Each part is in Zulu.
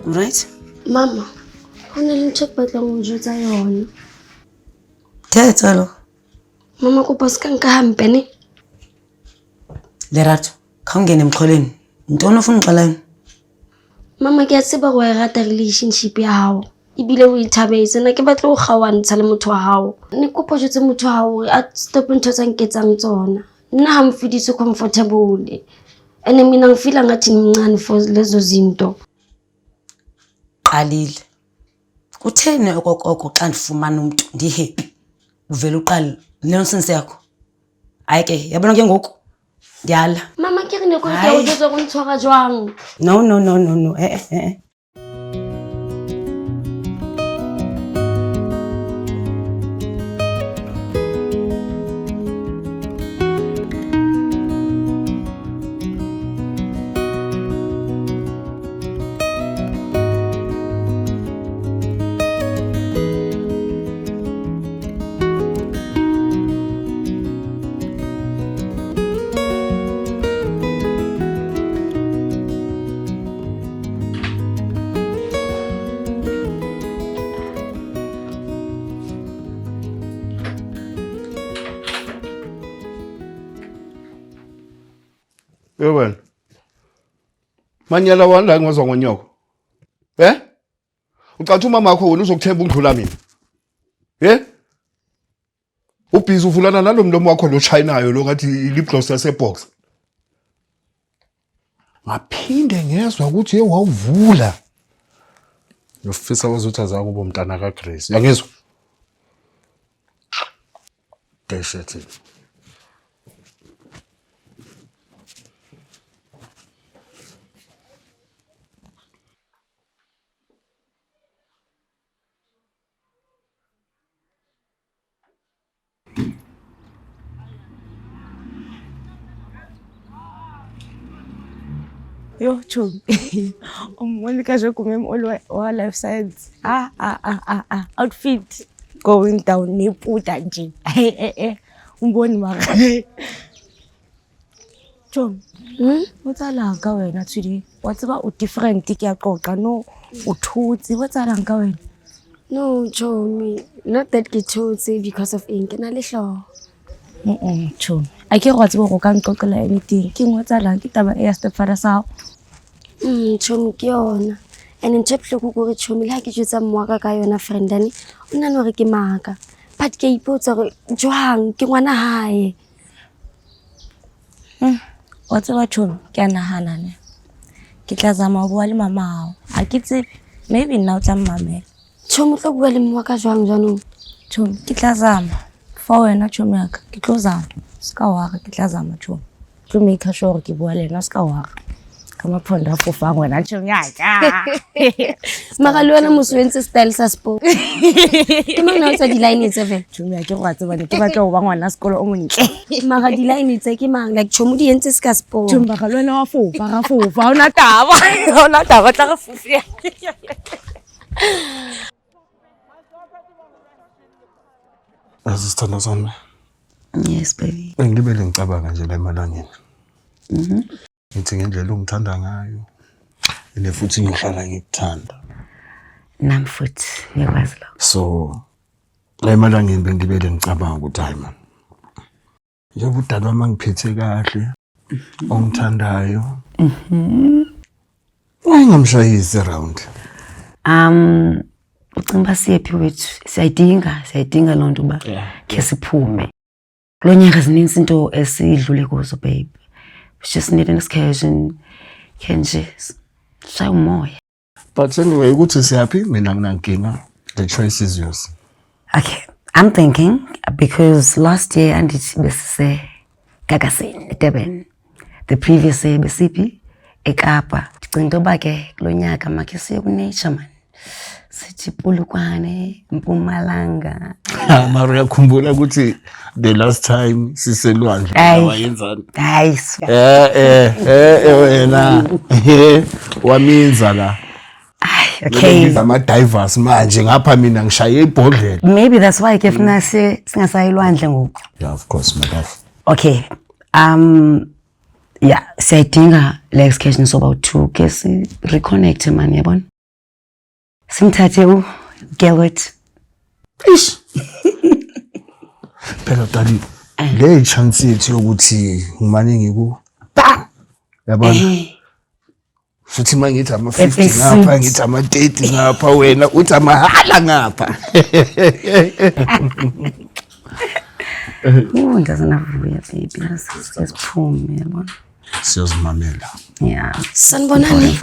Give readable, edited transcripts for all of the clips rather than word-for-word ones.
Right? Mama, ho na le ntho ke batlang ho jwetsa yona. Thetsa lo. Mama kopa ska nka hampe ne. Lerato, khawungene emxholeni. Ntoni ofuna uxela yona? Mama ke a tseba go e rata relationship ya hao. Ibile o ithabetse nna ke batla go gawantsha le motho wa hao. Ne kopa jwetse motho wa hao a stop ntho tsa nketsang tsona. Nna ha mfidise comfortable. Ene mina ngifila ngathi ngimncane for lezo zinto. Qalile. Kutheni okokoko xa ndifumana umuntu ndihappy? Uvela uqala nonsense yakho. Hayi ke, yabona ke ngoku. Ndiyala. Mama ke re ne ko ke o jwetsa go ntshwara jwang. No. Wena. Manyala wani la ngizwa ngonyoko. Ucathi umama wakho wena uzokuthemba ungidlula mina. Ubhizi uvulana nalomlomo wakho lo Chinayo lo ngathi lip gloss yasebox. Ngaphinde ngezwe ukuthi wawuvula. Ngifisa uzutha zakho bomntana kaGrace. Yangizwa? Deshethi. Yo, Chum. When ka je come all life science. Outfit going down ni puta nje. Umboni mara. Chum. Utsala ka wena today. Wa tseba o different ke a qoqa no o thutsi wa tsala ka wena. No, Chomi, not that ke thotse because of ink na le hlo. Chum. I ke go tseba go ka nqoqela anything. Ke ngwetsalang ke taba e ya stepfather sao. Chomi ke yona. And in chep hloko go re Chomi le ha ke jwetsa mmwa ka yona friendane. O nna no re ke maka. But ke ipotsa gore jwang ke ngwana hae. Wa tseba Chomi ke a nahana ne. Ke tla zama go bua le mama hao. A ke tsebe maybe nna o tla mmamela. Chomi tlo bua le mmwa ka jwang jwanong. Chomi ke tla zama. For wena Chomi ya ka ke tlo zama. Ska wa ke tla zama Chomi. Tlo make sure ke bua le nna ska wa. Kama phonda fofa wena Chomi ya ka. Mara le wena moswentse style sa spo. Ke mang tsa di line tse fe? Chomi ya ke go tseba ne ke batla go ba ngwana sekolo o montle. Mara di line tse ke mang like Chomi di entse ska spo. Chomi ba le wena wa fofa ga fofa ona taba tla go fufia. Asisithanda sami. Yes, baby. Ngibele ngicabanga nje la emalangeni. Ngithi ngendlela ungithanda ngayo. Ene futhi ngihlala ngikuthanda. Nami futhi ngiyakwazi lokho. So la emalangeni bengibele ngicabanga ukuthi hayi man. Njengoba udala wami ngiphethe kahle. Ongithandayo. Ngamshayisi around. Ucimba siyephi wethu? Siyayidinga lonto ba ke siphume. Kulonyaka zininzi into esidlule kuzo babe. We just need an excursion. Can just show more. But anyway, ukuthi siyapi mina nginankinga. The choice is yours. Okay, I'm thinking because last year and it besise Gagasin Durban. The previous year besiphi eKapa. Ndicinga ba ke kulonyaka make siye ku nature man. Sithi Polokwane, Mpumalanga. Mara yakhumbula ukuthi the last time siselwandle wayenzani? Nice. Wena. Waminza la. Okay. Ngiza ama divers manje ngapha mina ngishaye ibhodlela. Maybe that's why ke funa singasayilwandle ngoku. Yeah, of course, my love. Okay. Yeah, siyadinga le excursion so about 2 ke si reconnect man yabona. Simthathe girl wethu. Ish. Phela dali le chance yethu yokuthi ngimane ngiku bam. Yabona? Futhi mangithi ama 50 ngapha ngithi ama 30 ngapha wena uthi amahala ngapha. Ngazanavuya baby. Siphume yabona. Siyozimamela. Yeah. Sanibonani.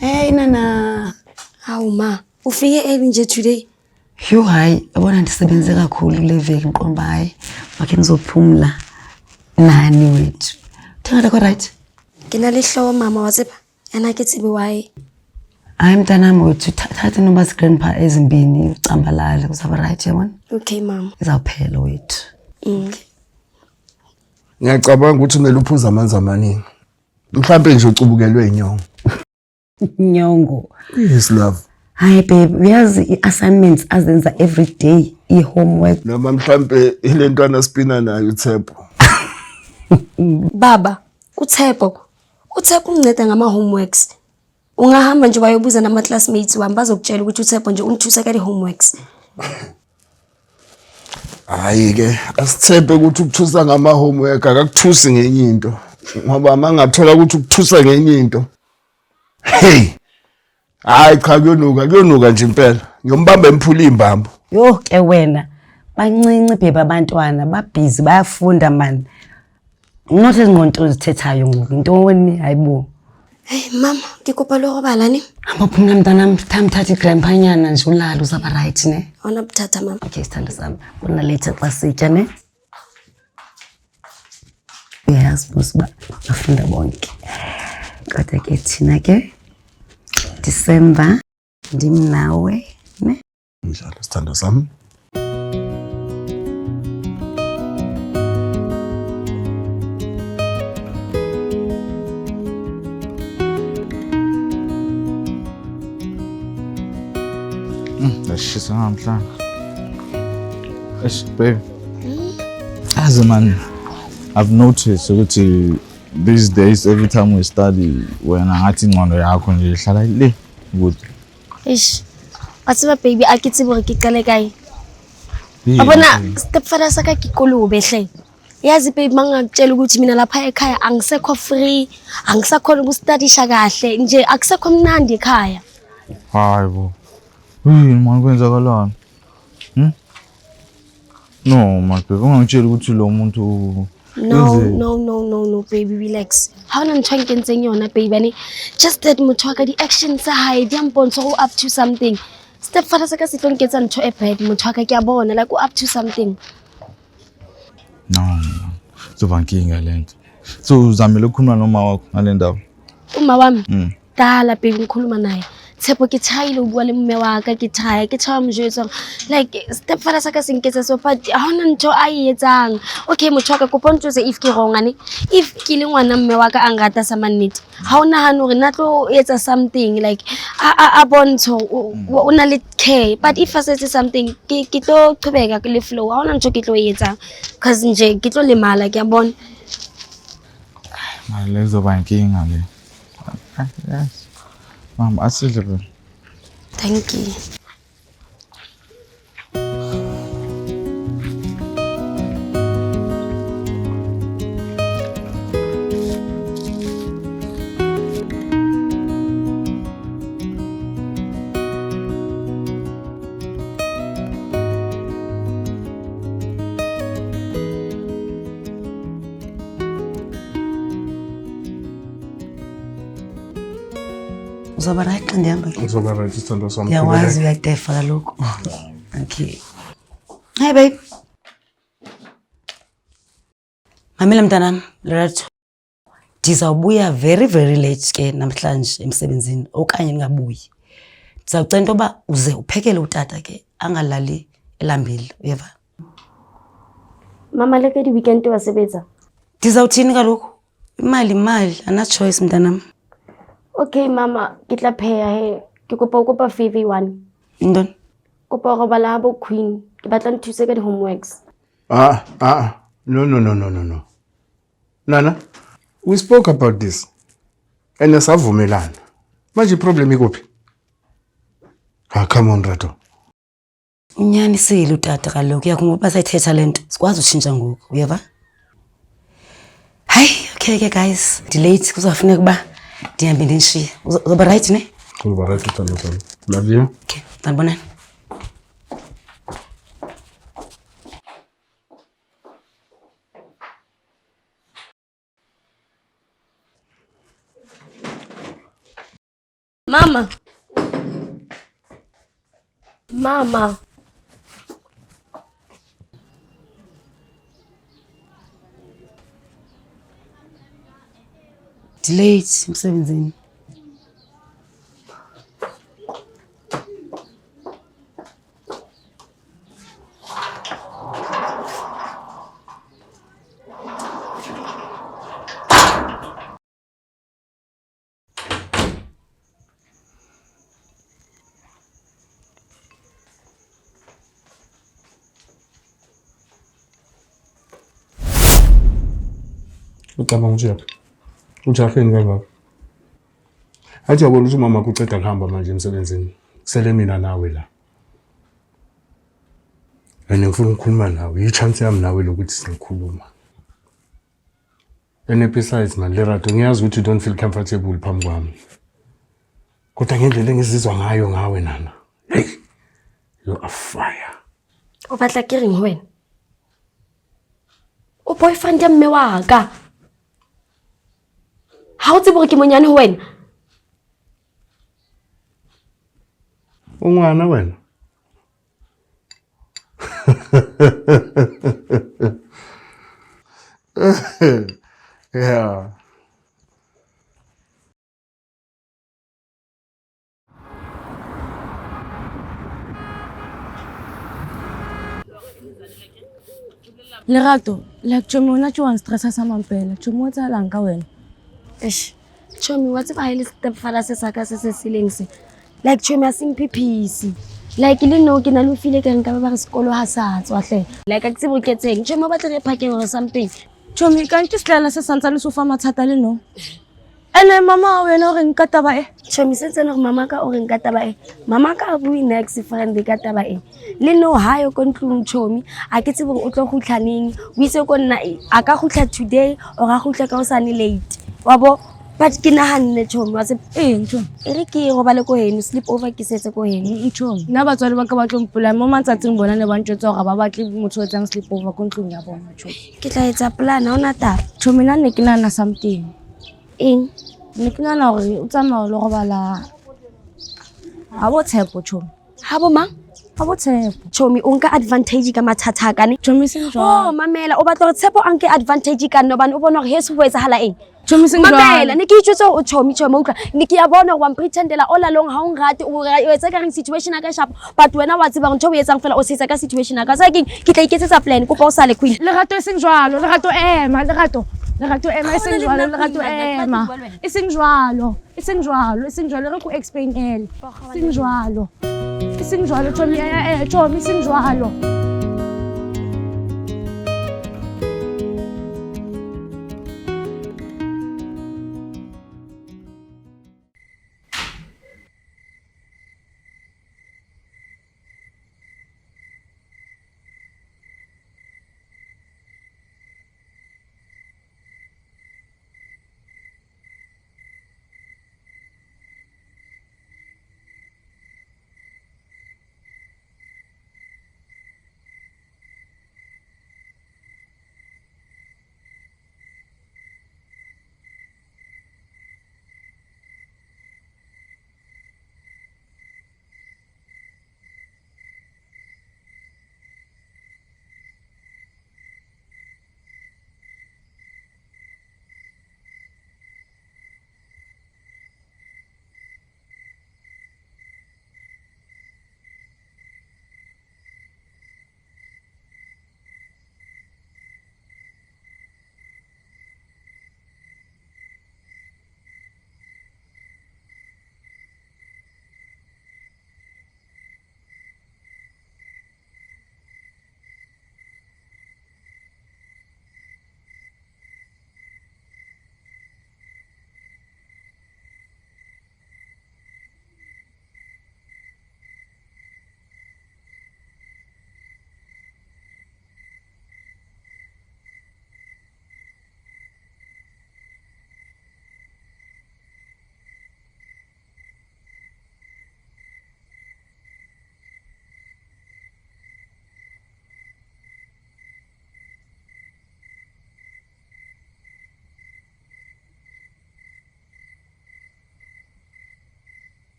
Hey nana. Hawu ma, ufike early nje today? Yo hayi, yabona ndisebenze kakhulu kule veki ngiqomba hayi. Makhe nizophumula nani wethu. Thengala ko right? Nginalihlobo mama wasepha. Yana ke tsibe why? Hayi mntanami wethu thatha noma si grandpa ezimbini ucambalala kuzaba right yabona? Okay mama. Izawuphela wethu. Ngiyacabanga ukuthi kumele uphuze amanzi amaningi. Mhlambe nje ucubukelwe inyongo. Nyongo. Yes love. Hayi babe, uyazi i-assignments azenza every day, i-homework. Noma mhlambe ile ntwana spina nayo uThepho. Baba, uThepho. uThepho unceda ngama homeworks. Ungahamba nje bayobuza nama classmates wami bazokutshela ukuthi uThepho nje ungithusa ka homeworks. Hayi ke, asithembe ukuthi ukuthusa ngama homework akakuthusi ngenye into. Ngoba mangathola ukuthi ukuthusa ngenye into. Hey. Hayi cha kuyonuka nje impela. Ngiyombamba emphula imbambo. Yo ke wena, bancinci beba abantwana, babhizi bayafunda man. Nginothi izingqonto zithethayo ngoku intoni hayibo. Hey mama, ngikopa lo robala ni? Amaphumla mntanami, thamthatha igrandpa nyana nje ulala uzaba right ne? Ona buthatha mama. Okay sithanda sami. Bona later xa sitya ne? Yes, bosiba bafunda bonke. Kodwa ke thina ke December ndimnawe ne? Njalo sithanda sami. Shit, I'm trying. Babe. As a man, I've noticed ukuthi these days every time we study when ngathi ingqondo yakho nje ihlala le good. Ish. Asiba baby akithi bore ke qale kae. Abona stepfather saka kikolube hle. Yazi baby mangakutshela ukuthi mina lapha ekhaya angisekho free, angisakhona ukustudisha kahle nje akusekho mnandi ekhaya. Hayibo. Man kwenzakalani? No, my baby, ungangitshela ukuthi lo muntu No, baby, relax. How am trying to say yona baby? Just that mutwaka the action sa high, diampon so up to something. Stepfather saka sitong get into a bed, mutwaka kya bona like up to something. No. So bankinga lento. So uzamile ukukhuluma noma wakho ngalendaba? Uma wami. Dala baby ngikhuluma naye. Tshepo ke tshayile bua le mme wa ka ke tshaya ke tshaba mojwetsa like stepfather saka senketsa so but ha hona ntho a etsang. Okay motho ka kopontsho se if ke wrong ane if ke le ngwana mme wa ka angata sa mannete ha ona hana hore na tlo etsa something like a bontsho o na le care but if I say something ke tlo qhubeka ke le flow ha hona ntho ke tlo etsa cause nje ke tlo le mala ke bona mali lezoba inkinga le. Yes. Mom, I see you. Thank you. Uzaba right xa ndihamba ke? Uzoba right sithando sami. Yawazi uyadefa kaloku. Okay. Hi babe. Mamela mntanami, Lerato. Ndizawubuya very late ke namhlanje emsebenzini okanye ningabuyi. Ndizawucela into yoba uze uphekele utata ke angalali elambile, uyeva? Mama leke di weekend wasebetsa. Ndizawuthini kaloku? Imali, ana choice mntanami. Okay mama, ke tla pheya he. Ke kopa favor one. Ndoni? Kopa go bala bo queen. Ke batla nthuse ka di homeworks. No. Nana, we spoke about this. And savumelana. Manje problem ikuphi? Ah, come on, Rato. Unyanisile utata kaloku uyakhumbula uba sayithetha le nto sikwazi utshintsha ngoku uyeva. Hayi okay ke guys delate kuzafuneka uba ndihambe ndinishiye uzoba right ne. Uzoba right uthando sami. Love you. Okay sanibonani. Mama. Mama. Delate emsebenzini. Ucabanga ukuthi ujafeni kangaka? Athi yabona ukuthi umama kuceda ngihamba manje emsebenzini. Kusele mina nawe la. Wena ngifuna ukukhuluma nawe. I-chance yami nawe lokuthi singikhuluma. And besides man, Lerato, ngiyazi ukuthi you don't feel comfortable phambi kwami. Kodwa ngendlela engizizwa ngayo ngawe nana. Hey. You are fire. O batla ke reng ho wena? O boyfriend ya mme wa ka. Ha o tsebe hore ke monyane ho wena? Ungwana wena. Yeah. Lerato, like chomi wena tjo wa stressa sa mampela. Chomi o tsalang ka wena. Eish. Chomi wa tseba ha ile stepfather se saka se seleng se. Like chomi a seng phipisi. Like le no ke na le feel ka nka ba re sekolo ha sa tswa hle. Like a tsebo ke tseng. Chomi ba tle re phakeng or something. Chomi ka ntse sela se santsa le sofa mathata le no. Ene mama wena o re nka taba e. Chomi se tsena gore mama ka o re nka taba e. Mama ka bui next friend ka taba e. Le no ha yo ko ntlong chomi a ke tsebo o tlo gutlaneng. O itse ko nna a ka gutla today or ga gutla ka o sane late. Wa bo but ke nahanne chomi wa se Chomi. e re ke go ba le ko heno sleep over ke setse ko heno. Chomi. Nna batswadi ba ka ba tlo mpola mo matsatsing bona ne ba ntjwetsa gore ba batle motho o tsang sleep over ko ntlong ya bona chomi. Ke tla etsa plan ha ona taba. Chomi nna ne ke nana something. Eng? Ne ke nana gore o tsamaya le go bala ha bo tshepo chomi. Ha bo mang? Ha bo tshepo. Chomi o nka advantage ka mathata ka ne. Chomi seng Oh jwalo. mamela o batla gore tshepo a nke advantage ka nna bana o bona gore he se ho etsahala eng. Chomi seng Mamela jwalo. ne ke itjwetsa o chomi utlwa ne ke ya bona wa pretendela o la long ha o ngrate o etsa ka reng situation ka sharp but wena wa tseba ntho o etsang fela o se etsa ka situation ka sa ke tla iketsetsa plan kopa o sale queen. Lerato e seng jwalo. Lerato ema. Lerato ema e seng jwalo. Lerato ema. E seng jwalo. E seng jwalo. E seng jwalo re go explain ele. E seng jwalo. E seng jwalo chomi chomi e seng jwalo.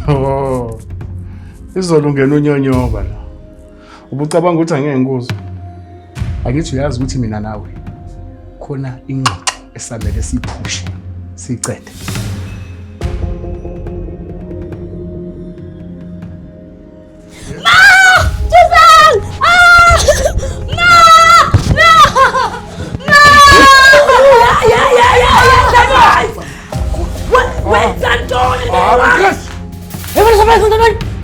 Oh. Izolo ungena unyonyoba la. Ubucabanga ukuthi angeke ngikuzwe. Akithi uyazi ukuthi mina nawe khona ingxoxo esamele siphushe sicede.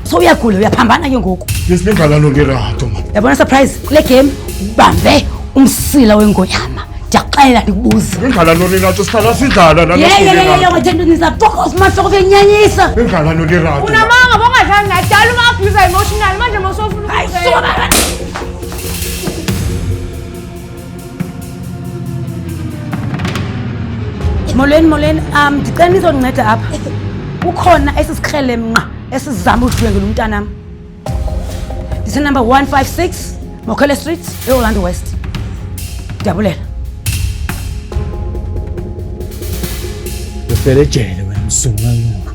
So uyagula uyaphambana ke ngoku. Ngesingalano ngerato man. Yabona surprise kule game ubambe umsila wengoyama. Ndiyaxela ndikubuza. Ngalano lerato sihlala sidlala la. Yeah, wathanda niza focus mafoko venyanyisa. Ngalano lerato. Unamanga bongadlali nadala uma-abuse emotional manje mosofuna Molweni ndicela nizondinceda apha. Ukhona esisikrelemnqa esizama udlwengela umntanam. This is number 156 Mokele Street, eOrlando West. Ndiyabulela. Ufele ejele wena msungu.